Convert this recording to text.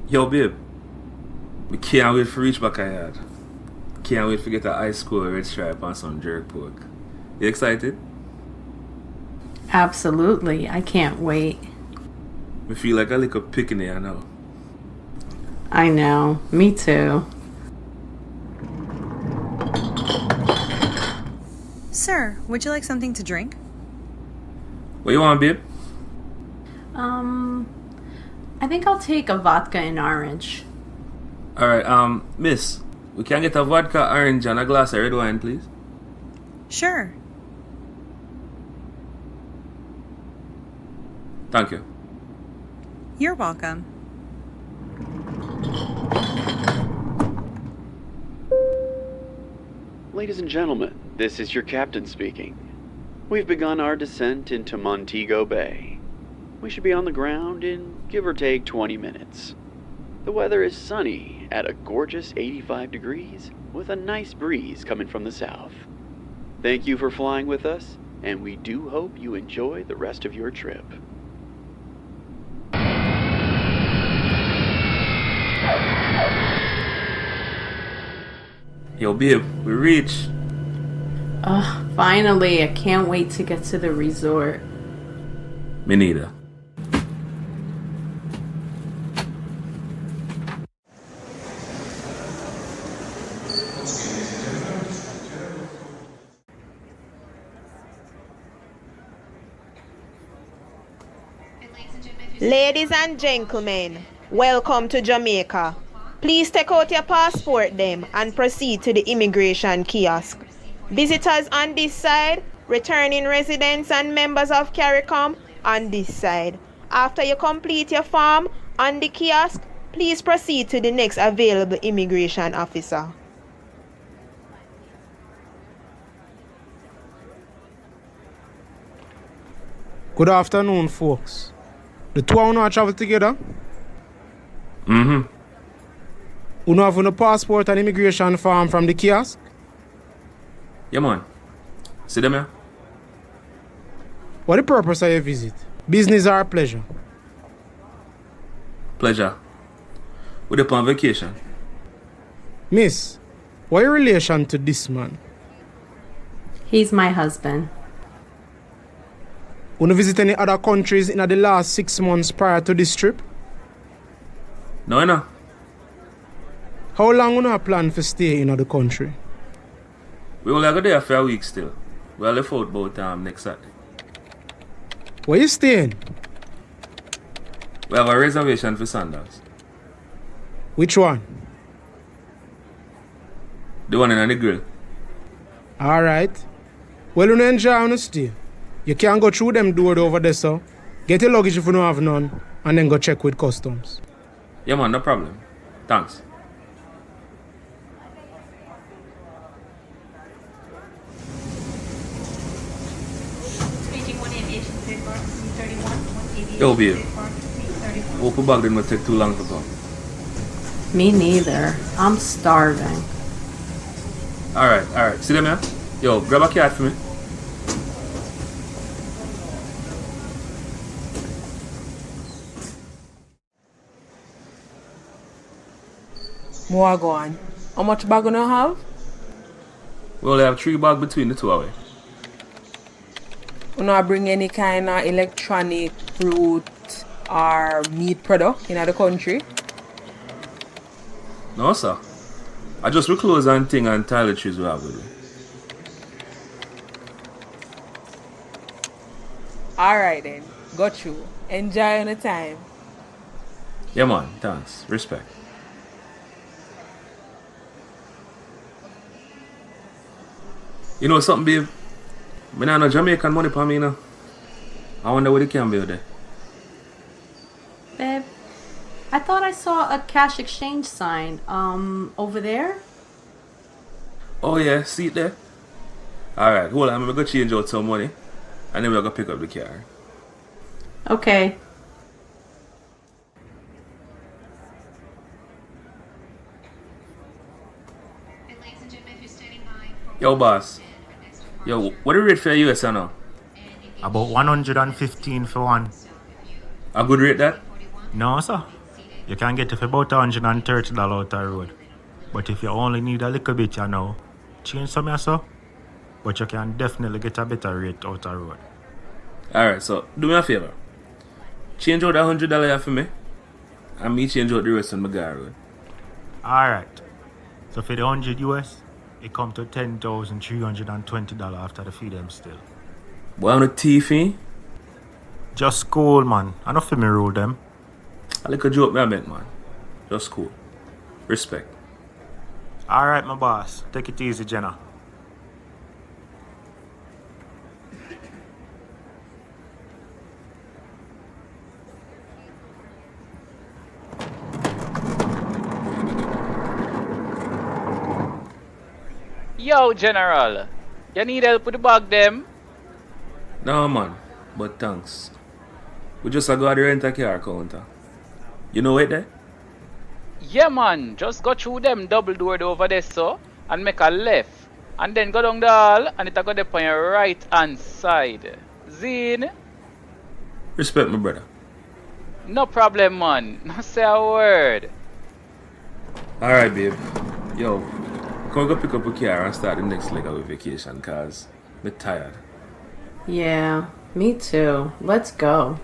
Yo, babe. We can't wait for reach back ahead. Can't wait to get a ice cold red stripe and some jerk pork. You excited? Absolutely. I can't wait. I feel like a little picnic, I know. I know. Me too. Sir, would you like something to drink? What you want, babe? I think I'll take a vodka and orange. Alright, miss, we can get a vodka, orange, and a glass of red wine, please? Sure. Thank you. You're welcome. Ladies and gentlemen, this is your captain speaking. We've begun our descent into Montego Bay. We should be on the ground in give or take 20 minutes. The weather is sunny at a gorgeous 85 degrees with a nice breeze coming from the south. Thank you for flying with us, and we do hope you enjoy the rest of your trip. Yo, babe, we reach. Finally. I can't wait to get to the resort. Me neither. Ladies and gentlemen, welcome to Jamaica. Please take out your passport them and proceed to the immigration kiosk. Visitors on this side, returning residents and members of CARICOM on this side. After you complete your form on the kiosk, please proceed to the next available immigration officer. Good afternoon, folks. The two of you travel together? Mm-hmm. You have a passport and immigration form from the kiosk? Yeah, man. See them here? What the purpose of your visit? Business or pleasure? Pleasure. We're up on vacation. Miss, what your relation to this man? He's my husband. You visit any other countries in the last 6 months prior to this trip? No, no. How long you plan to stay in the country? We only go there for a week still. We'll leave out about next Saturday. Where you staying? We have a reservation for Sandals. Which one? The one in the grill. Alright. Well, you enjoy on stay. You can go through them doors over there, so get your luggage if you don't have none, and then go check with customs. Yeah, man, no problem. Thanks. Yo, babe. Hope the bag didn't take too long to come. Me neither. I'm starving. Alright. See them here? Yo, grab a cat for me. More go on. How much bag you have? We only have 3 bags between the two of us. You not bring any kind of electronic, fruit, or meat product in the country? No, sir. I just clothes and thing and toiletries we have with me. Alright then. Got you. Enjoy your time. Yeah, man. Thanks. Respect. You know something, babe? I don't know Jamaican money for me, you know. I wonder what it can be there. Babe, I thought I saw a cash exchange sign, over there. Oh, yeah. See it there? Alright, hold on. I'm going to go change out some money. And then we're going to pick up the car. Okay. And ladies and gentlemen, if you're standing by, Yo, boss. Yo, what the rate for US now? About 115 for one. A good rate that? No, sir. You can get it for about $130 out the road. But if you only need a little bit, you know, change some, sir. But you can definitely get a better rate out the road. Alright, so do me a favor. Change out $100 for me. And me change out the rest on my guy road. Alright. So for the 100 US, it come to $10,320 after the fee them still. Boy, on a thief, Just cool, man. I don't feel me rule them. I like a joke me I meant, man. Just cool. Respect. Alright, my boss. Take it easy, Jenna. Yo, General. You need help with the bag them? No, man. But thanks. We just go to the rent a car counter. You know it there? Yeah, man. Just go through them double door over there, so, and make a left. And then go down the hall, and it'll go there on your right hand side. Zine? Respect my brother. No problem, man. No say a word. Alright, babe. Yo, come go pick up a car and start the next leg of our vacation, cause I'm tired. Yeah, me too. Let's go.